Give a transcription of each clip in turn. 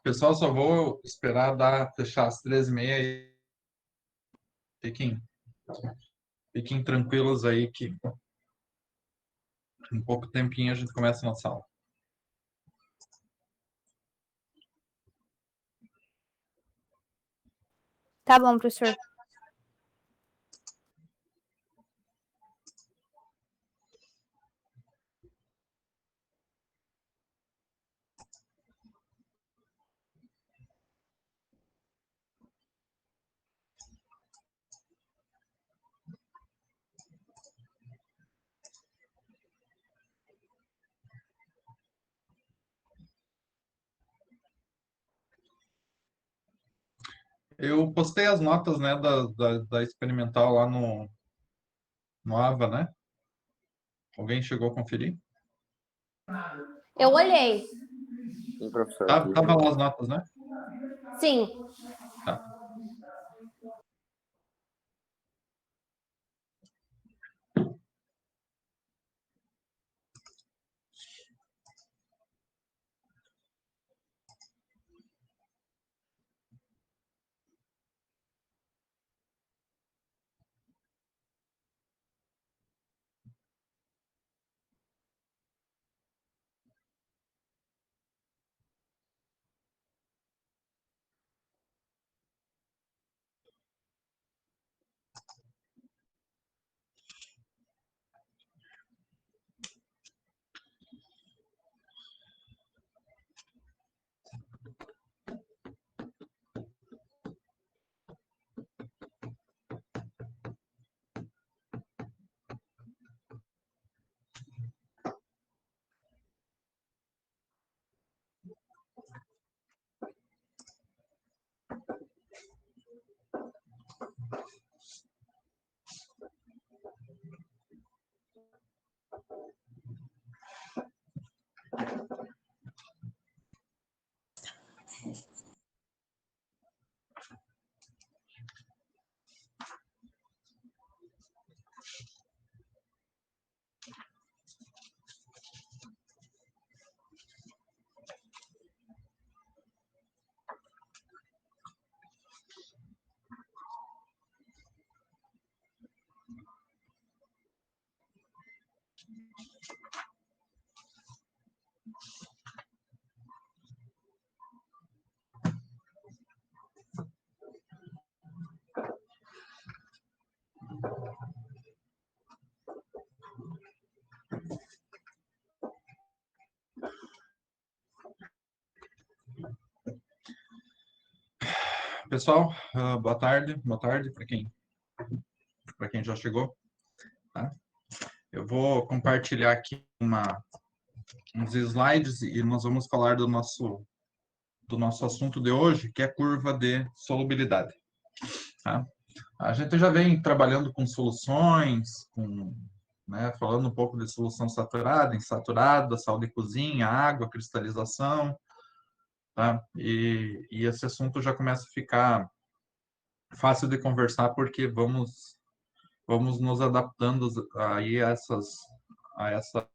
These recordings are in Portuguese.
Pessoal, só vou esperar fechar as 13h30 e fiquem, fiquem tranquilos aí que em pouco tempinho a gente começa a nossa aula. Tá bom, professor. Eu postei as notas, né, da experimental lá no AVA, né? Alguém chegou a conferir? Eu olhei. Sim, professor. Tava lá as notas, né? Sim. Tá. Pessoal, boa tarde para quem já chegou. Tá? Eu vou compartilhar aqui uns slides e nós vamos falar do nosso assunto de hoje, que é curva de solubilidade. Tá? A gente já vem trabalhando com soluções, né, falando um pouco de solução saturada, insaturada, sal de cozinha, água, cristalização, tá? E esse assunto já começa a ficar fácil de conversar porque vamos nos adaptando aí a essa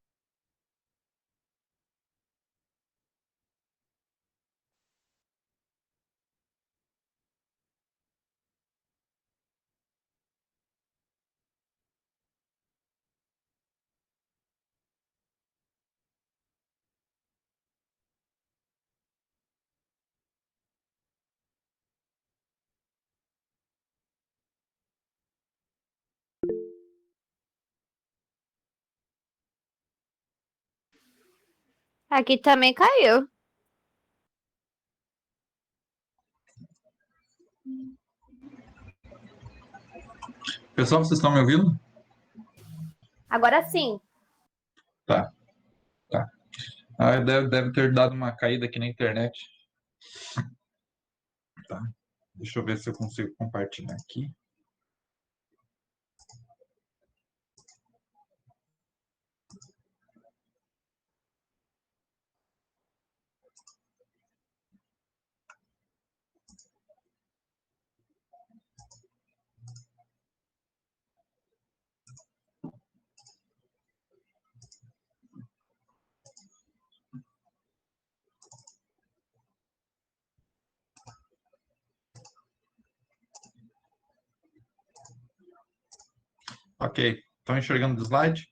Aqui também caiu. Pessoal, vocês estão me ouvindo? Agora sim. Tá. Deve ter dado uma caída aqui na internet. Tá. Deixa eu ver se eu consigo compartilhar aqui. Ok. Estão enxergando o slide?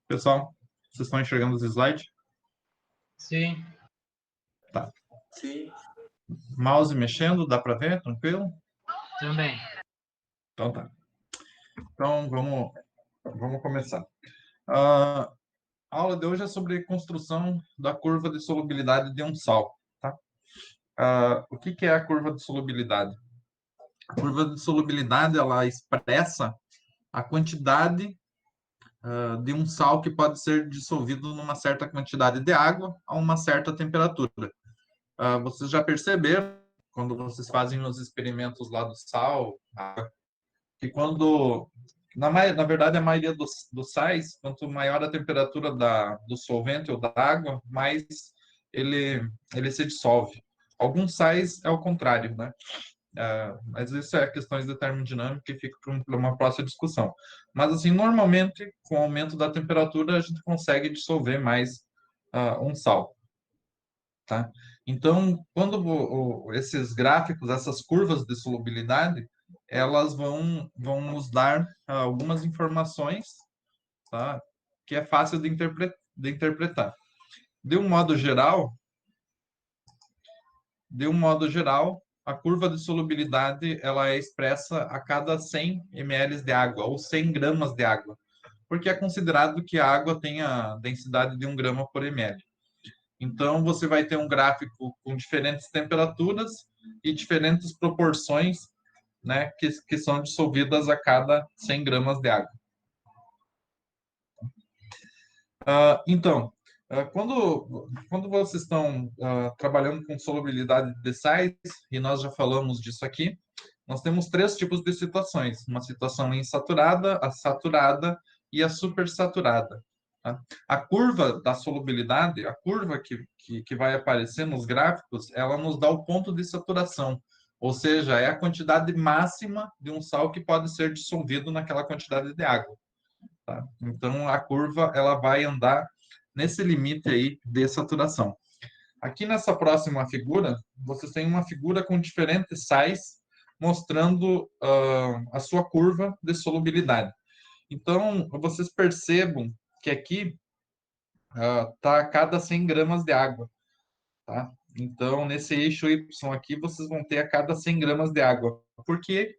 Pessoal, vocês estão enxergando os slides? Sim. Tá. Sim. Mouse mexendo, dá para ver? Tranquilo? Também. Então tá. Então vamos começar. A aula de hoje é sobre construção da curva de solubilidade de um sal. Tá? O que é a curva de solubilidade? A curva de solubilidade ela expressa a quantidade de um sal que pode ser dissolvido numa certa quantidade de água a uma certa temperatura. Vocês já perceberam, quando vocês fazem os experimentos lá do sal, que quando, na verdade, a maioria dos sais, quanto maior a temperatura do solvente ou da água, mais ele se dissolve. Alguns sais é o contrário, né? Mas isso é questões de termodinâmica e fica para uma próxima discussão. Mas, assim, normalmente, com o aumento da temperatura, a gente consegue dissolver mais um sal. Tá? Então, quando esses gráficos, essas curvas de solubilidade, elas vão nos dar algumas informações, tá? Que é fácil de interpretar. De um modo geral, a curva de solubilidade ela é expressa a cada 100 ml de água, ou 100 gramas de água, porque é considerado que a água tem a densidade de 1 grama por ml. Então, você vai ter um gráfico com diferentes temperaturas e diferentes proporções, né, que são dissolvidas a cada 100 gramas de água. Então, quando vocês estão trabalhando com solubilidade de sais, e nós já falamos disso aqui, nós temos três tipos de situações: uma situação insaturada, a saturada e a supersaturada. Tá? A curva da solubilidade, a curva que vai aparecer nos gráficos, ela nos dá o ponto de saturação, ou seja, é a quantidade máxima de um sal que pode ser dissolvido naquela quantidade de água. Tá? Então, a curva ela vai andar nesse limite aí de saturação. Aqui nessa próxima figura, vocês têm uma figura com diferentes sais mostrando a sua curva de solubilidade. Então, vocês percebam que aqui está a cada 100 gramas de água. Tá? Então, nesse eixo Y aqui, vocês vão ter a cada 100 gramas de água, porque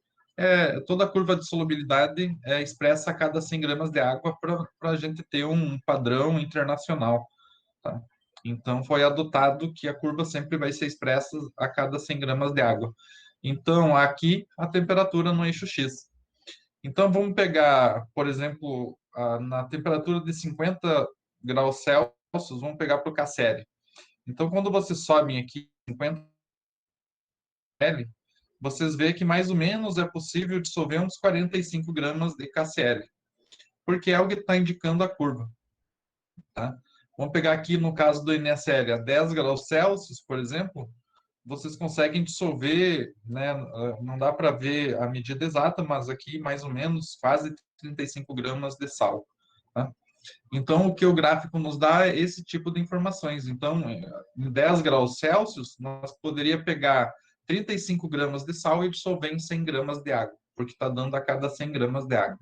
toda a curva de solubilidade é expressa a cada 100 gramas de água para a gente ter um padrão internacional. Tá? Então, foi adotado que a curva sempre vai ser expressa a cada 100 gramas de água. Então, aqui, a temperatura no eixo X. Então, vamos pegar, por exemplo, na temperatura de 50 graus Celsius, vamos pegar para o KCl. Então, quando vocês sobem aqui 50 ml, vocês veem que mais ou menos é possível dissolver uns 45 gramas de KCl, porque é o que está indicando a curva. Tá? Vamos pegar aqui no caso do NaCl a 10 graus Celsius, por exemplo, vocês conseguem dissolver, né? Não dá para ver a medida exata, mas aqui mais ou menos quase 35 gramas de sal. Tá? Então, o que o gráfico nos dá é esse tipo de informações. Então, em 10 graus Celsius, nós poderia pegar 35 gramas de sal e dissolver em 100 gramas de água, porque está dando a cada 100 gramas de água.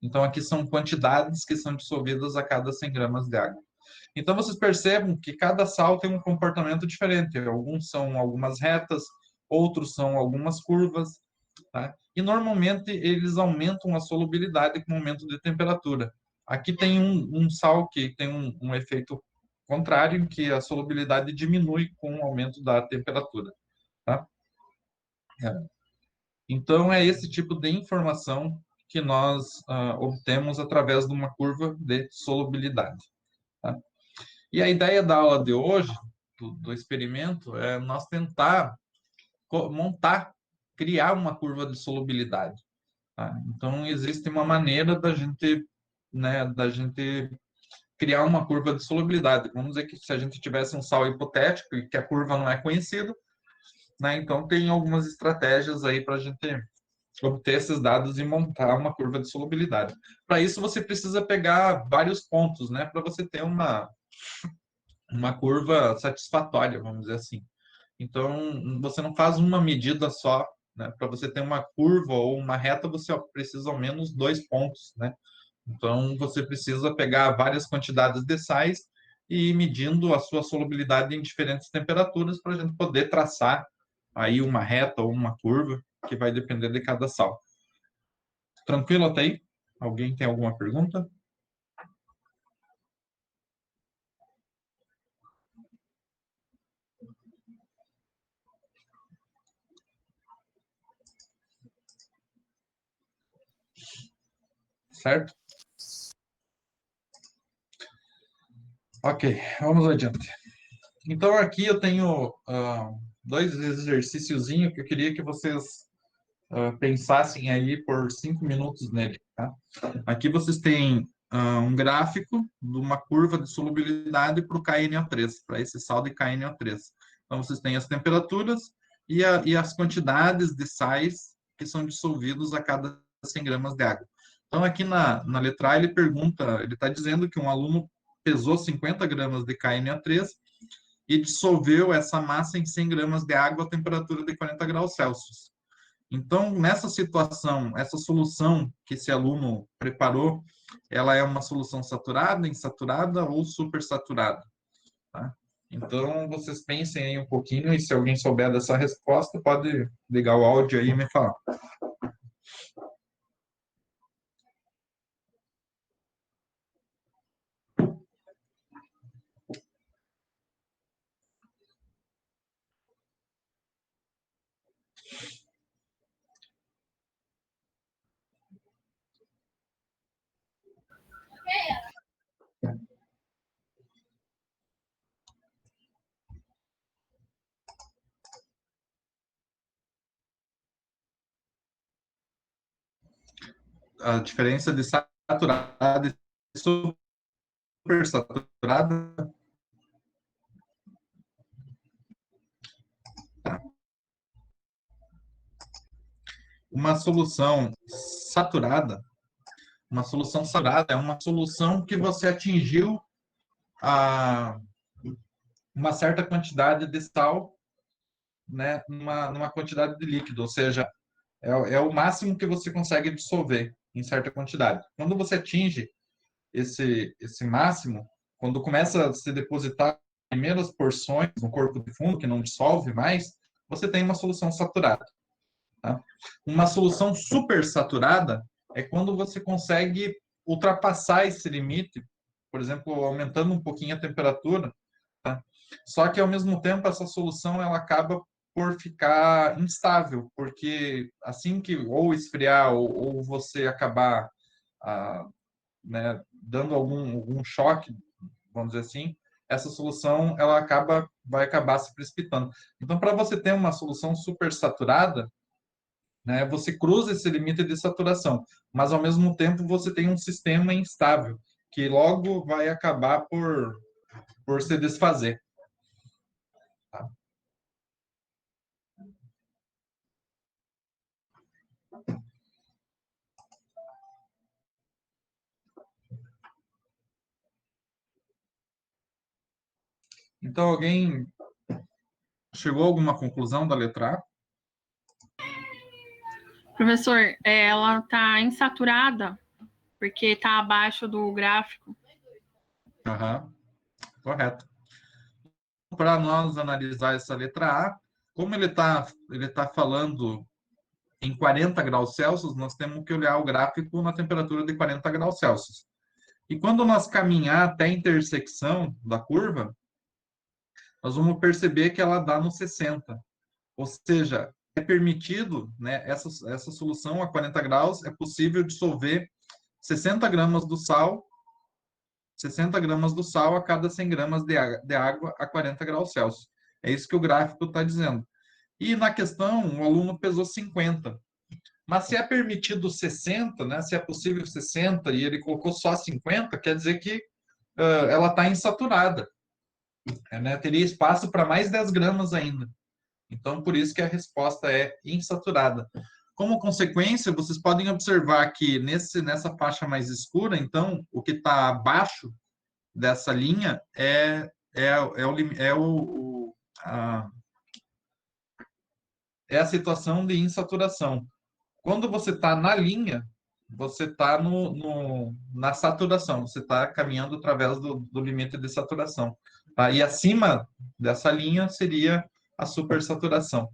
Então, aqui são quantidades que são dissolvidas a cada 100 gramas de água. Então, vocês percebem que cada sal tem um comportamento diferente. Alguns são algumas retas, outros são algumas curvas. Tá? E, normalmente, eles aumentam a solubilidade com o aumento de temperatura. Aqui tem um sal que tem um efeito contrário, que a solubilidade diminui com o aumento da temperatura. Tá? Então, é esse tipo de informação que nós obtemos através de uma curva de solubilidade. Tá? E a ideia da aula de hoje, do experimento, é nós tentar criar uma curva de solubilidade. Tá? Então, existe uma maneira da gente né, da gente criar uma curva de solubilidade. Vamos dizer que se a gente tivesse um sal hipotético e que a curva não é conhecida, né, então tem algumas estratégias aí para a gente obter esses dados e montar uma curva de solubilidade. Para isso, você precisa pegar vários pontos, né, para você ter uma curva satisfatória, vamos dizer assim. Então, você não faz uma medida só, né? Para você ter uma curva ou uma reta, você precisa ao menos 2 pontos, né? Então, você precisa pegar várias quantidades de sais e ir medindo a sua solubilidade em diferentes temperaturas para a gente poder traçar aí uma reta ou uma curva que vai depender de cada sal. Tranquilo até aí? Alguém tem alguma pergunta? Certo? Ok, vamos adiante. Então, aqui eu tenho 2 exercíciozinhos que eu queria que vocês pensassem aí por 5 minutos nele. Tá? Aqui vocês têm um gráfico de uma curva de solubilidade para o KNO3, para esse sal de KNO3. Então, vocês têm as temperaturas e as quantidades de sais que são dissolvidos a cada 100 gramas de água. Então, aqui na letra A, ele pergunta, ele está dizendo que um aluno pesou 50 gramas de KNO3 e dissolveu essa massa em 100 gramas de água a temperatura de 40 graus Celsius. Então, nessa situação, essa solução que esse aluno preparou, ela é uma solução saturada, insaturada ou supersaturada? Tá? Então, vocês pensem aí um pouquinho e se alguém souber dessa resposta, pode ligar o áudio aí e me falar. A diferença de saturada e supersaturada. Uma solução saturada, é uma solução que você atingiu a uma certa quantidade de sal, né, numa quantidade de líquido, ou seja, é o máximo que você consegue dissolver em certa quantidade. Quando você atinge esse máximo, quando começa a se depositar primeiras porções no corpo de fundo, que não dissolve mais, você tem uma solução saturada. Tá? Uma solução supersaturada é quando você consegue ultrapassar esse limite, por exemplo, aumentando um pouquinho a temperatura, tá? Só que, ao mesmo tempo, essa solução ela acaba por ficar instável, porque assim que ou esfriar ou você acabar né, dando algum choque, vamos dizer assim, essa solução ela vai acabar se precipitando. Então, para você ter uma solução supersaturada, né, você cruza esse limite de saturação, mas ao mesmo tempo você tem um sistema instável, que logo vai acabar por se desfazer. Tá? Então, alguém chegou a alguma conclusão da letra A? Professor, ela está insaturada porque está abaixo do gráfico. Uhum. Correto. Para nós analisar essa letra A, como ele tá falando em 40 graus Celsius, nós temos que olhar o gráfico na temperatura de 40 graus Celsius. E quando nós caminhar até a intersecção da curva, nós vamos perceber que ela dá no 60. Ou seja, é permitido, né, essa solução a 40 graus, é possível dissolver 60 gramas do sal, 60 gramas do sal a cada 100 gramas de água a 40 graus Celsius. É isso que o gráfico está dizendo. E na questão, o aluno pesou 50. Mas se é permitido 60, né, se é possível 60 e ele colocou só 50, quer dizer que ela está insaturada. Né? Teria espaço para mais 10 gramas ainda. Então, por isso que a resposta é insaturada. Como consequência, vocês podem observar que nessa faixa mais escura, então, o que está abaixo dessa linha é a situação de insaturação. Quando você está na linha, você está na saturação, você está caminhando através do limite de saturação. Tá? E acima dessa linha seria a supersaturação.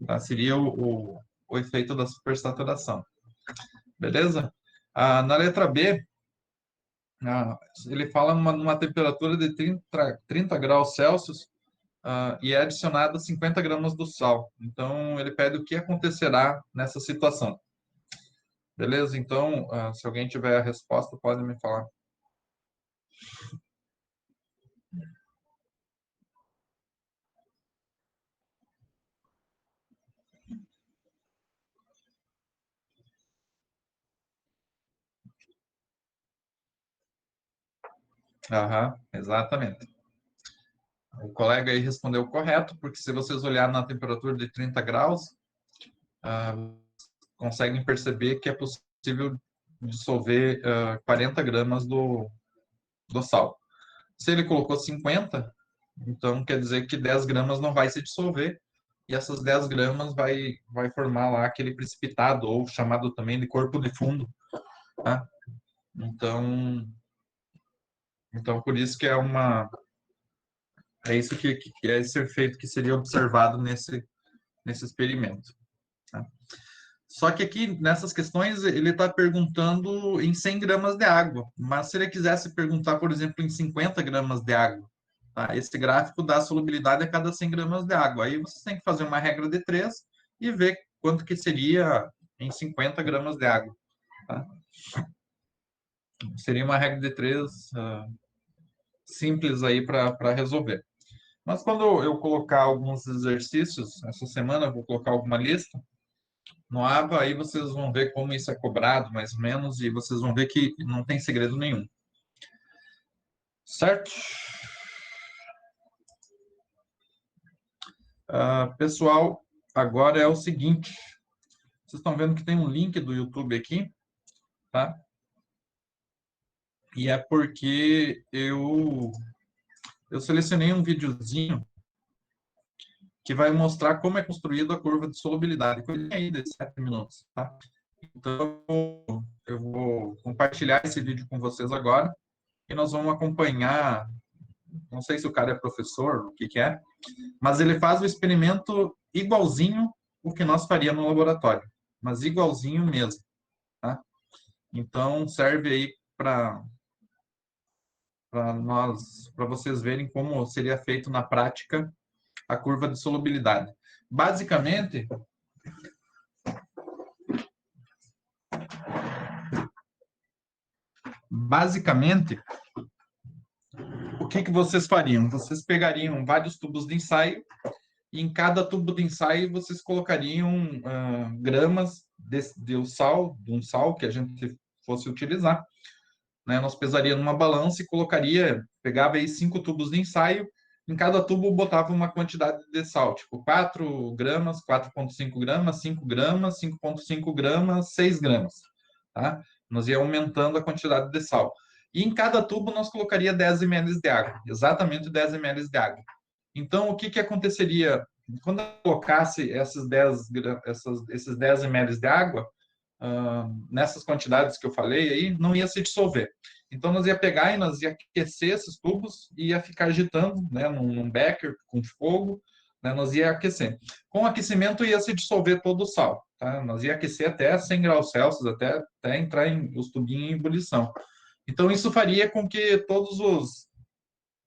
Tá? Seria o efeito da supersaturação. Beleza? Na letra B, ele fala numa temperatura de 30 graus Celsius e é adicionado 50 gramas do sal. Então, ele pede o que acontecerá nessa situação. Beleza? Então, se alguém tiver a resposta, pode me falar. Aham, exatamente. O colega aí respondeu correto, porque se vocês olharem na temperatura de 30 graus, conseguem perceber que é possível dissolver 40 gramas do sal. Se ele colocou 50, então quer dizer que 10 gramas não vai se dissolver, e essas 10 gramas vai formar lá aquele precipitado, ou chamado também de corpo de fundo. Tá? Então, por isso que é isso que é esse efeito que seria observado nesse experimento. Tá? Só que aqui, nessas questões, ele está perguntando em 100 gramas de água, mas se ele quisesse perguntar, por exemplo, em 50 gramas de água, tá? Esse gráfico dá a solubilidade a cada 100 gramas de água. Aí vocês têm que fazer uma regra de 3 e ver quanto que seria em 50 gramas de água. Tá? Seria uma regra de 3 simples aí para resolver. Mas quando eu colocar alguns exercícios, essa semana eu vou colocar alguma lista no AVA, aí vocês vão ver como isso é cobrado, mais ou menos, e vocês vão ver que não tem segredo nenhum. Certo? Pessoal, agora é o seguinte. Vocês estão vendo que tem um link do YouTube aqui, tá? E é porque eu selecionei um videozinho que vai mostrar como é construída a curva de solubilidade. Coisa aí de 7 minutos, tá? Então, eu vou compartilhar esse vídeo com vocês agora e nós vamos acompanhar, não sei se o cara é professor, o que que é, mas ele faz o experimento igualzinho o que nós faríamos no laboratório, mas igualzinho mesmo, tá? Então, serve aí para vocês verem como seria feito na prática a curva de solubilidade. Basicamente, o que que vocês fariam? Vocês pegariam vários tubos de ensaio e em cada tubo de ensaio vocês colocariam gramas de um sal que a gente fosse utilizar. Né? Nós pesaríamos numa balança e pegava aí 5 tubos de ensaio, em cada tubo botava uma quantidade de sal, tipo 4 gramas, 4,5 gramas, 5 gramas, 5,5 gramas, 6 gramas. Tá? Nós ia aumentando a quantidade de sal. E em cada tubo nós colocaria 10 ml de água, exatamente 10 ml de água. Então, o que aconteceria quando eu colocasse esses 10 ml de água, nessas quantidades que eu falei aí, não ia se dissolver. Então, nós ia pegar e nós ia aquecer esses tubos e ia ficar agitando, né, num becker com fogo, né, nós ia aquecer. Com o aquecimento ia se dissolver todo o sal, tá? Nós ia aquecer até 100 graus Celsius, até entrar os tubinhos em ebulição. Então, isso faria com que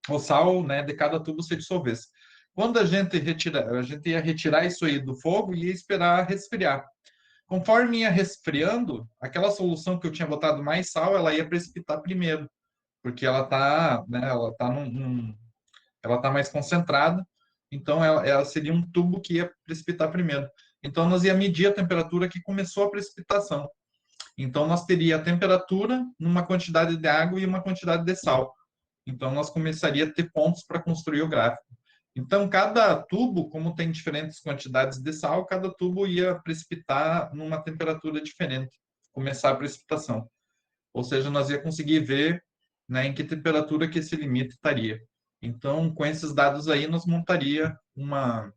o sal, né, de cada tubo se dissolvesse. Quando a gente ia retirar isso aí do fogo e ia esperar resfriar. Conforme ia resfriando, aquela solução que eu tinha botado mais sal, ela ia precipitar primeiro, porque ela está, né, ela tá mais concentrada, então ela seria um tubo que ia precipitar primeiro. Então, nós ia medir a temperatura que começou a precipitação. Então, nós teria a temperatura numa quantidade de água e uma quantidade de sal. Então, nós começaria a ter pontos para construir o gráfico. Então, cada tubo, como tem diferentes quantidades de sal, cada tubo ia precipitar numa temperatura diferente, começar a precipitação. Ou seja, nós ia conseguir ver, né, em que temperatura que esse limite estaria. Então, com esses dados aí, nós montaria uma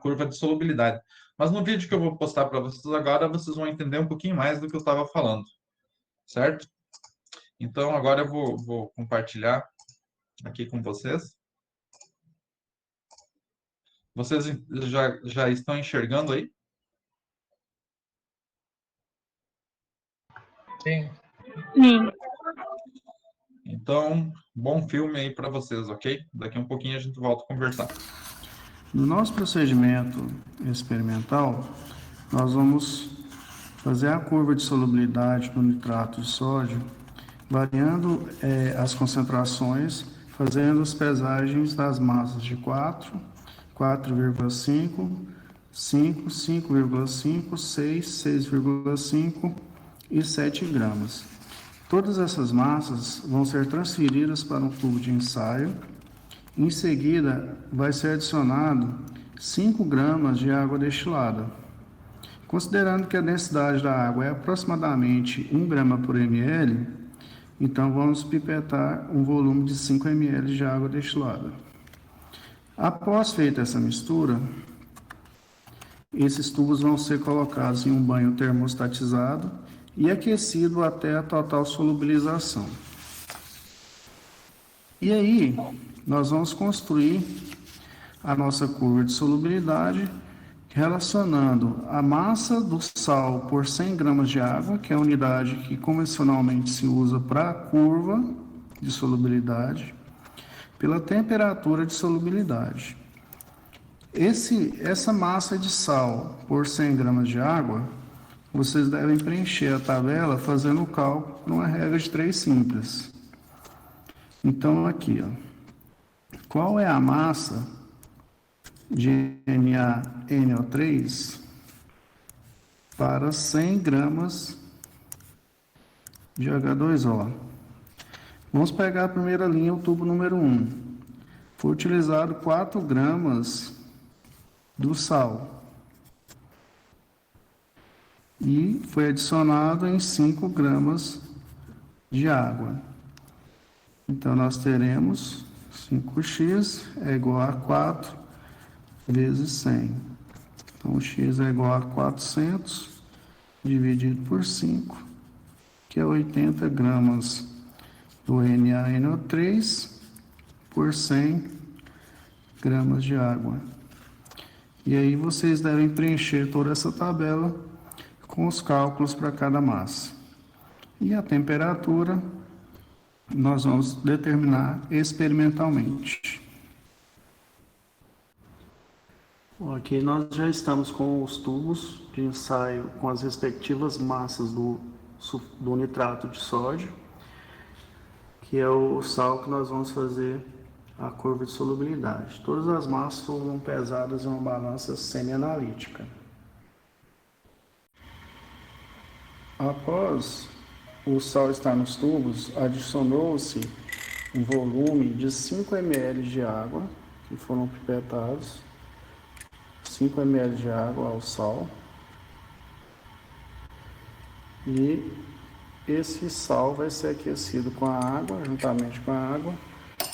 curva de solubilidade. Mas no vídeo que eu vou postar para vocês agora, vocês vão entender um pouquinho mais do que eu estava falando, certo? Então, agora eu vou compartilhar aqui com vocês. Vocês já estão enxergando aí? Sim. Sim. Então, bom filme aí para vocês, ok? Daqui um pouquinho a gente volta a conversar. No nosso procedimento experimental, nós vamos fazer a curva de solubilidade do nitrato de sódio, variando as concentrações, fazendo as pesagens das massas de 4, 4,5, 5, 5,5, 6, 6,5 e 7 gramas. Todas essas massas vão ser transferidas para um tubo de ensaio. Em seguida, vai ser adicionado 5 gramas de água destilada. Considerando que a densidade da água é aproximadamente 1 grama por ml, então vamos pipetar um volume de 5 ml de água destilada. Após feita essa mistura, esses tubos vão ser colocados em um banho termostatizado e aquecido até a total solubilização. E aí, nós vamos construir a nossa curva de solubilidade relacionando a massa do sal por 100 gramas de água, que é a unidade que convencionalmente se usa para a curva de solubilidade, pela temperatura de solubilidade. Essa massa de sal por 100 gramas de água, vocês devem preencher a tabela fazendo o cálculo por uma regra de 3 simples. Então, aqui, ó. Qual é a massa de NaNO3 para 100 gramas de H2O? Vamos pegar a primeira linha, o tubo número 1. Foi utilizado 4 gramas do sal e foi adicionado em 5 gramas de água. Então, nós teremos 5x é igual a 4 vezes 100. Então, x é igual a 400 dividido por 5, que é 80 gramas do NaNO3 por 100 gramas de água. E aí vocês devem preencher toda essa tabela com os cálculos para cada massa. E a temperatura nós vamos determinar experimentalmente. Bom, aqui nós já estamos com os tubos de ensaio com as respectivas massas do nitrato de sódio, que é o sal que nós vamos fazer a curva de solubilidade. Todas as massas foram pesadas em uma balança semi-analítica. Após o sal estar nos tubos, adicionou-se um volume de 5 ml de água, que foram pipetados, 5 ml de água ao sal, e esse sal vai ser aquecido com a água, juntamente com a água,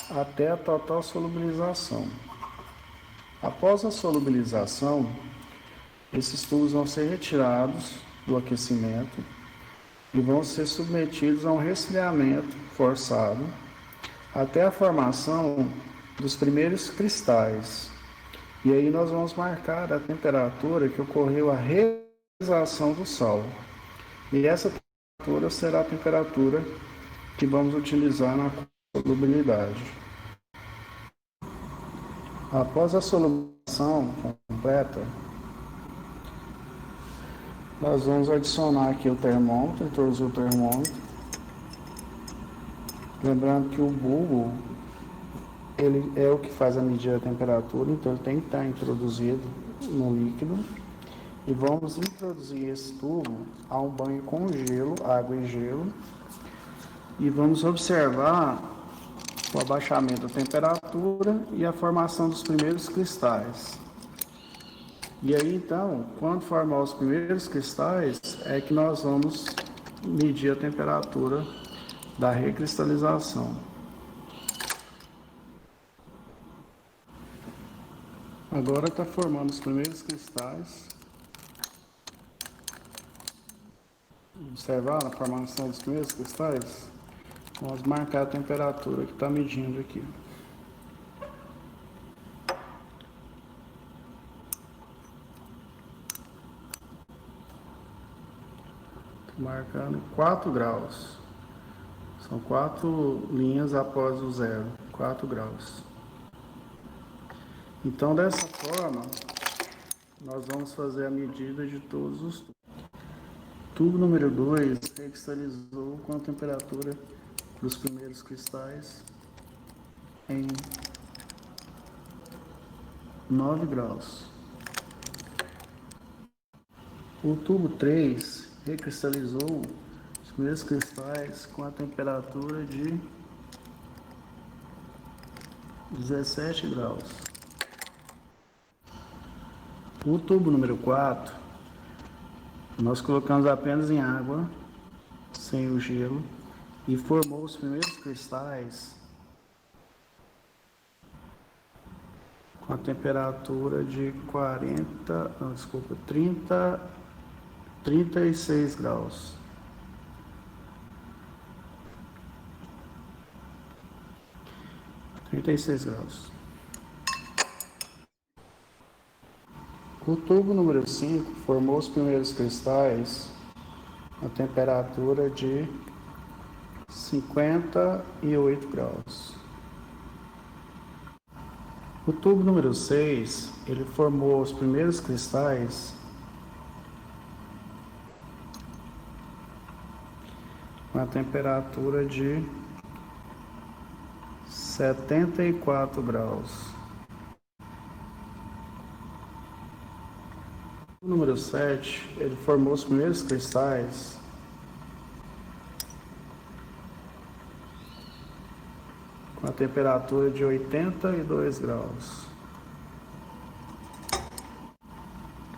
até a total solubilização. Após a solubilização, esses tubos vão ser retirados do aquecimento e vão ser submetidos a um resfriamento forçado até a formação dos primeiros cristais. E aí nós vamos marcar a temperatura que ocorreu a realização do sal. E essa temperatura será a temperatura que vamos utilizar na solubilidade. Após a solubilização completa, nós vamos adicionar aqui o termômetro, introduzir o termômetro. Lembrando que o bulbo, ele é o que faz a medida da temperatura, então ele tem que estar introduzido no líquido. e vamos introduzir esse tubo a um banho com gelo, água e gelo, e vamos observar o abaixamento da temperatura e a formação dos primeiros cristais. E aí, então, quando formar os primeiros cristais, é que nós vamos medir a temperatura da recristalização. Agora está formando os primeiros cristais. Observaram a formação dos primeiros cristais? Vamos marcar a temperatura que está medindo aqui. Marcando 4 graus. São 4 linhas após o zero, 4 graus. Então, dessa forma, nós vamos fazer a medida de todos os tubos. Tubo número 2 recristalizou com a temperatura dos primeiros cristais em 9 graus. O tubo 3 recristalizou os primeiros cristais com a temperatura de 17 graus. O tubo número 4, nós colocamos apenas em água, sem o gelo, e formou os primeiros cristais com a temperatura de 36 graus. O tubo número 5 formou os primeiros cristais a temperatura de 58 graus. O tubo número 6, ele formou os primeiros cristais com a temperatura de 74 graus. O número 7, ele formou os primeiros cristais com a temperatura de 82 graus.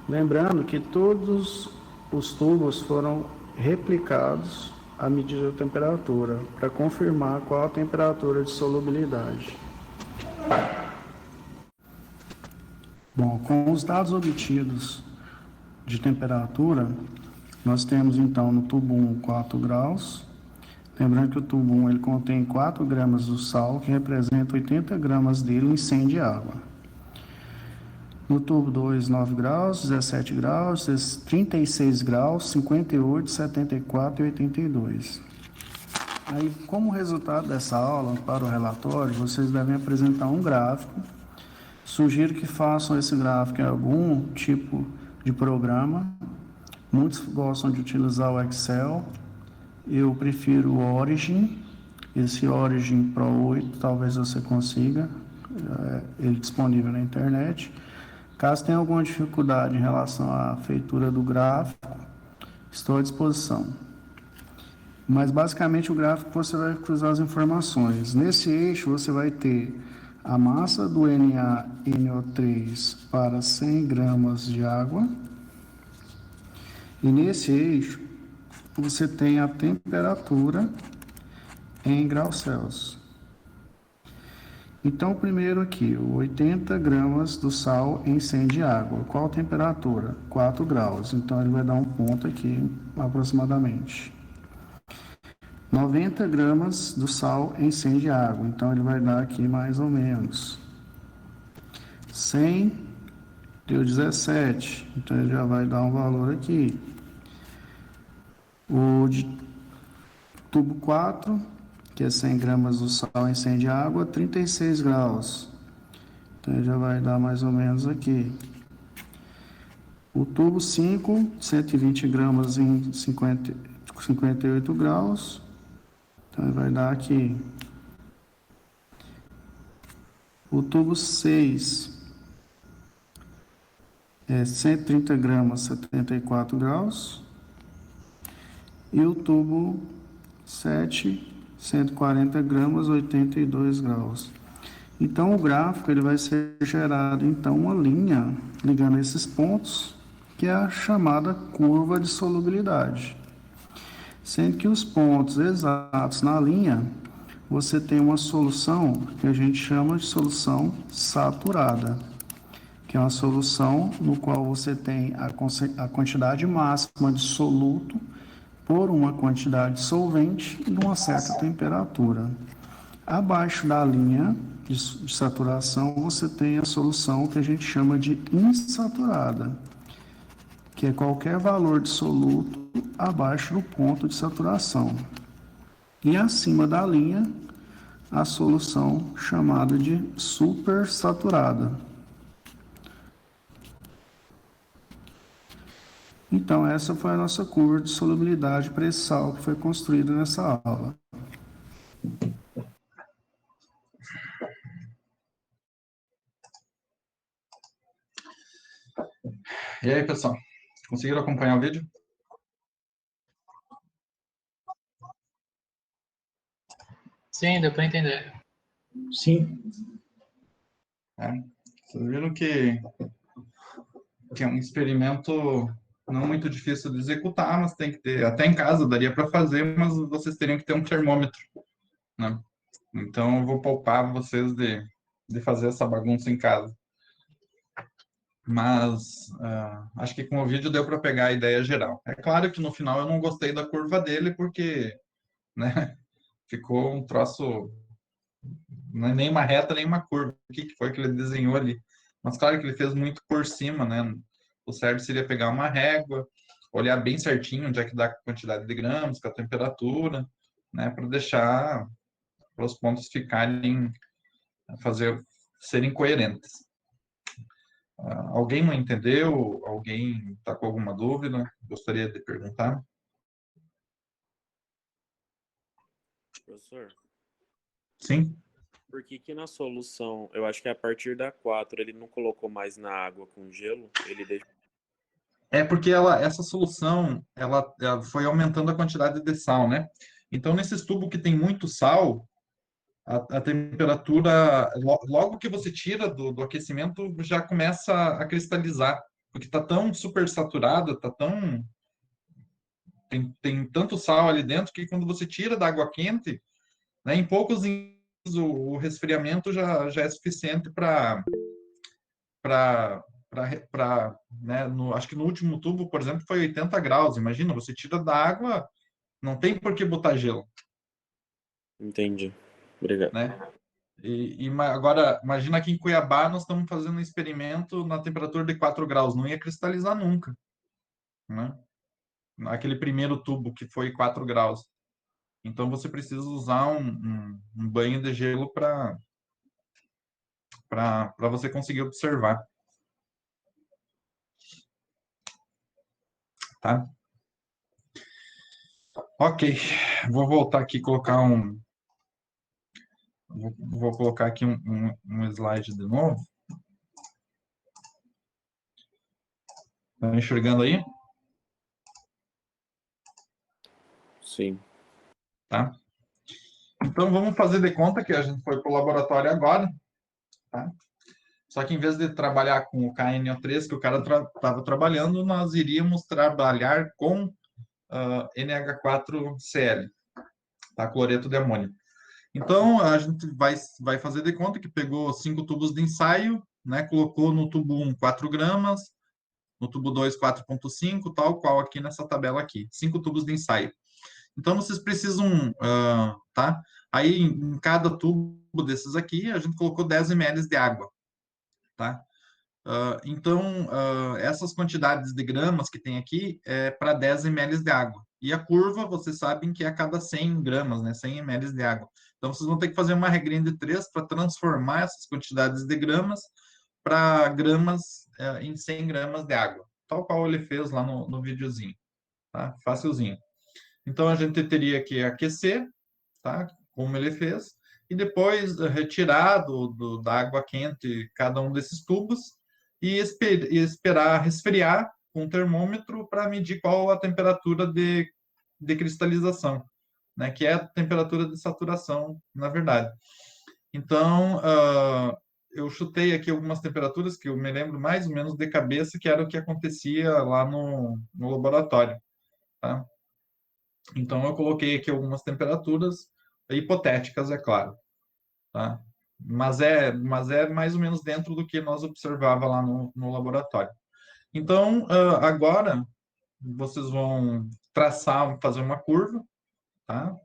Lembrando que todos os tubos foram replicados à medida da temperatura, para confirmar qual a temperatura de solubilidade. Bom, com os dados obtidos de temperatura, nós temos então no tubo 1 4 graus. Lembrando que o tubo 1 ele contém 4 gramas do sal, que representa 80 gramas dele em 100 de água. No tubo 2, 9 graus, 17 graus, 36 graus, 58, 74 e 82. Aí, como resultado dessa aula, para o relatório, vocês devem apresentar um gráfico. Sugiro que façam esse gráfico em algum tipo de programa. Muitos gostam de utilizar o Excel. Eu prefiro o Origin. Esse Origin Pro 8, talvez você consiga. Ele disponível na internet. Caso tenha alguma dificuldade em relação à feitura do gráfico, estou à disposição. Mas basicamente o gráfico você vai cruzar as informações. Nesse eixo você vai ter a massa do NaNO3 para 100 gramas de água. E nesse eixo você tem a temperatura em graus Celsius. Então, primeiro aqui, 80 gramas do sal em 100 de água. Qual a temperatura? 4 graus. Então, ele vai dar um ponto aqui, aproximadamente. 90 gramas do sal em 100 de água. Então, ele vai dar aqui mais ou menos. 100 deu 17. Então, ele já vai dar um valor aqui. O de tubo 4... que é 100 gramas do sal em 100 de água, 36 graus. Então, já vai dar mais ou menos aqui. O tubo 5, 120 gramas em 58 graus. Então, vai dar aqui. O tubo 6, é 130 gramas, 74 graus. E o tubo 7, 140 gramas, 82 graus. Então, o gráfico ele vai ser gerado, então, uma linha ligando esses pontos, que é a chamada curva de solubilidade. Sendo que os pontos exatos na linha, você tem uma solução que a gente chama de solução saturada, que é uma solução no qual você tem a quantidade máxima de soluto por uma quantidade de solvente e uma certa temperatura. Abaixo da linha de saturação, você tem a solução que a gente chama de insaturada, que é qualquer valor de soluto abaixo do ponto de saturação. E acima da linha, a solução chamada de supersaturada. Então, essa foi a nossa curva de solubilidade para esse sal que foi construído nessa aula. E aí, pessoal? Conseguiram acompanhar o vídeo? Sim, deu para entender. Sim. Vocês viram que é um experimento não muito difícil de executar, mas tem que ter, até em casa daria para fazer, mas vocês teriam que ter um termômetro, né? Então eu vou poupar vocês de fazer essa bagunça em casa. Mas acho que com o vídeo deu para pegar a ideia geral. É claro que no final eu não gostei da curva dele, porque, né, ficou um troço, não é nem uma reta, nem uma curva. O que foi que ele desenhou ali? Mas claro que ele fez muito por cima, né? O certo seria pegar uma régua, olhar bem certinho onde é que dá a quantidade de gramas, com a temperatura, né? Para deixar para os pontos ficarem, serem coerentes. Alguém não entendeu? Alguém está com alguma dúvida? Gostaria de perguntar? Professor, Sim? por que na solução, eu acho que a partir da 4 ele não colocou mais na água com gelo, ele deixou... É porque essa solução, ela foi aumentando a quantidade de sal, né? Então, nesses tubos que tem muito sal, a temperatura, logo que você tira do aquecimento, já começa a cristalizar, porque está tão super saturado, tem tanto sal ali dentro que quando você tira da água quente, né, em poucos minutos o resfriamento já é suficiente né, acho que no último tubo, por exemplo, foi 80 graus. Imagina, você tira da água, não tem por que botar gelo, Entendi. Obrigado. né? Agora, imagina aqui em Cuiabá, nós estamos fazendo um experimento na temperatura de 4 graus, não ia cristalizar nunca, né? Aquele primeiro tubo que foi 4 graus. Então, você precisa usar um banho de gelo para você conseguir observar. Tá? Ok, vou voltar aqui e colocar Vou colocar aqui um slide de novo. Tá me enxergando aí? Sim. Tá? Então, vamos fazer de conta que a gente foi para o laboratório agora. Tá? Só que em vez de trabalhar com o KNO3 que o cara estava trabalhando, nós iríamos trabalhar com NH4Cl, tá? Cloreto de amônio. Então, a gente vai fazer de conta que pegou 5 tubos de ensaio, né? Colocou no tubo 1, 4 gramas, no tubo 2, 4,5, tal qual aqui nessa tabela aqui. 5 tubos de ensaio. Então, vocês precisam, tá? Aí, em cada tubo desses aqui, a gente colocou 10 ml de água, tá? Então, essas quantidades de gramas que tem aqui é para 10 ml de água. E a curva, vocês sabem que é a cada 100 gramas, né? 100 ml de água. Então, vocês vão ter que fazer uma regrinha de 3 para transformar essas quantidades de gramas para gramas em 100 gramas de água. Tal qual ele fez lá no videozinho. Tá? Facilzinho. Então, a gente teria que aquecer, tá? Como ele fez. E depois retirar da água quente cada um desses tubos, e esperar resfriar com o termômetro para medir qual a temperatura de cristalização, né? Que é a temperatura de saturação, na verdade. Então, eu chutei aqui algumas temperaturas que eu me lembro mais ou menos de cabeça, que era o que acontecia lá no laboratório, tá? Então, eu coloquei aqui algumas temperaturas hipotéticas, é claro, tá? Mas é mais ou menos dentro do que nós observava lá no laboratório. Então, agora, vocês vão fazer uma curva, tá?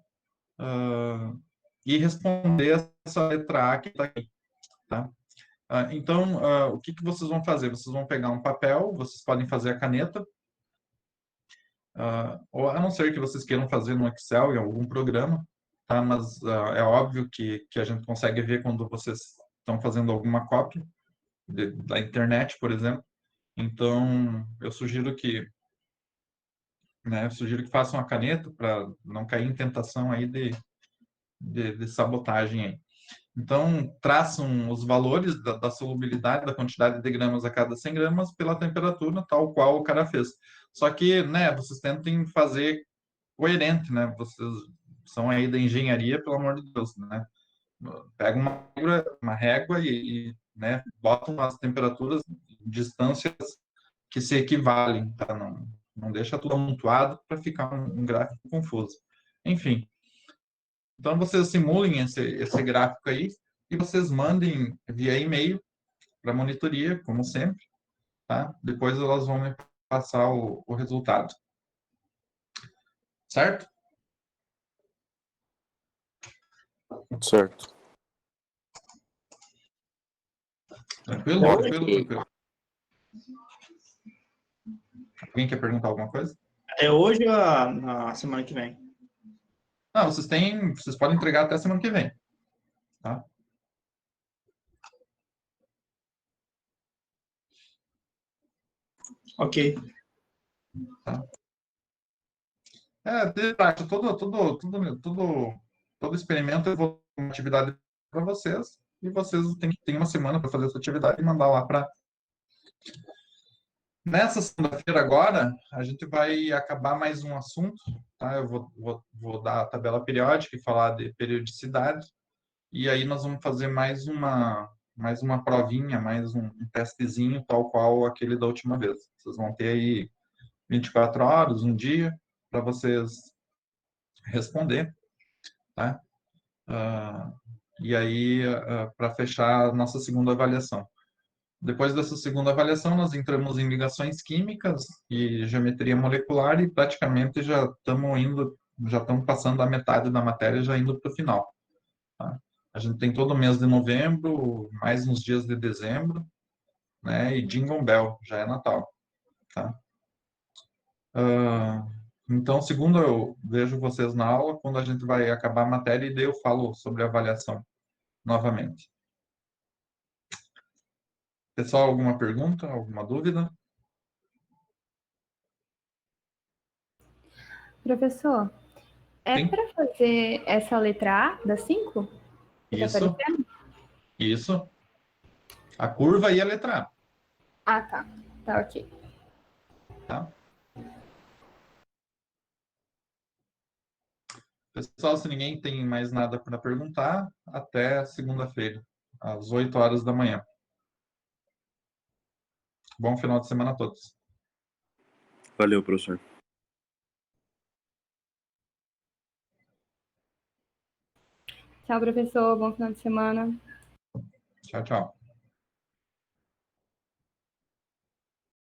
E responder essa letra A que está aqui, tá? Então, o que vocês vão fazer? Vocês vão pegar um papel, vocês podem fazer a caneta, ou a não ser que vocês queiram fazer no Excel, em algum programa, tá? Mas é óbvio que a gente consegue ver quando vocês estão fazendo alguma cópia da internet, por exemplo. Então, eu sugiro que façam a caneta para não cair em tentação aí de sabotagem aí. Então, traçam os valores da solubilidade, da quantidade de gramas a cada 100 gramas pela temperatura, tal qual o cara fez. Só que, né, vocês tentem fazer coerente, né? Vocês são aí da engenharia, pelo amor de Deus, né? Pega uma régua e né, botam as temperaturas em distâncias que se equivalem, tá? Não deixa tudo amontoado para ficar um gráfico confuso. Enfim, então vocês simulem esse gráfico aí e vocês mandem via e-mail para a monitoria, como sempre, tá? Depois elas vão me passar o resultado. Certo? Certo. Tranquilo? Hoje- Tranquilo. Alguém quer perguntar alguma coisa? É hoje ou na semana que vem? Não, vocês podem entregar até semana que vem, tá? Ok. Tá? De prática, todo experimento eu vou dar uma atividade para vocês e vocês têm uma semana para fazer essa atividade e mandar lá para. Nessa segunda-feira agora, a gente vai acabar mais um assunto, tá? Eu vou dar a tabela periódica e falar de periodicidade, e aí nós vamos fazer mais uma provinha, mais um testezinho, tal qual aquele da última vez. Vocês vão ter aí 24 horas, um dia, para vocês responder, tá? E aí, para fechar a nossa segunda avaliação. Depois dessa segunda avaliação, nós entramos em ligações químicas e geometria molecular e praticamente já estamos passando a metade da matéria, já indo para o final, tá? A gente tem todo o mês de novembro, mais uns dias de dezembro, né? E Jingle Bell, já é Natal, tá? Então, segundo eu vejo vocês na aula, quando a gente vai acabar a matéria, e daí eu falo sobre a avaliação novamente. Pessoal, alguma pergunta, alguma dúvida? Professor, é Sim. para fazer essa letra A das 5? Isso. Isso. A curva e a letra A. Ah, tá. Tá, ok. Tá? Pessoal, se ninguém tem mais nada para perguntar, até segunda-feira, às 8 horas da manhã. Bom final de semana a todos. Valeu, professor. Tchau, professor. Bom final de semana. Tchau, tchau.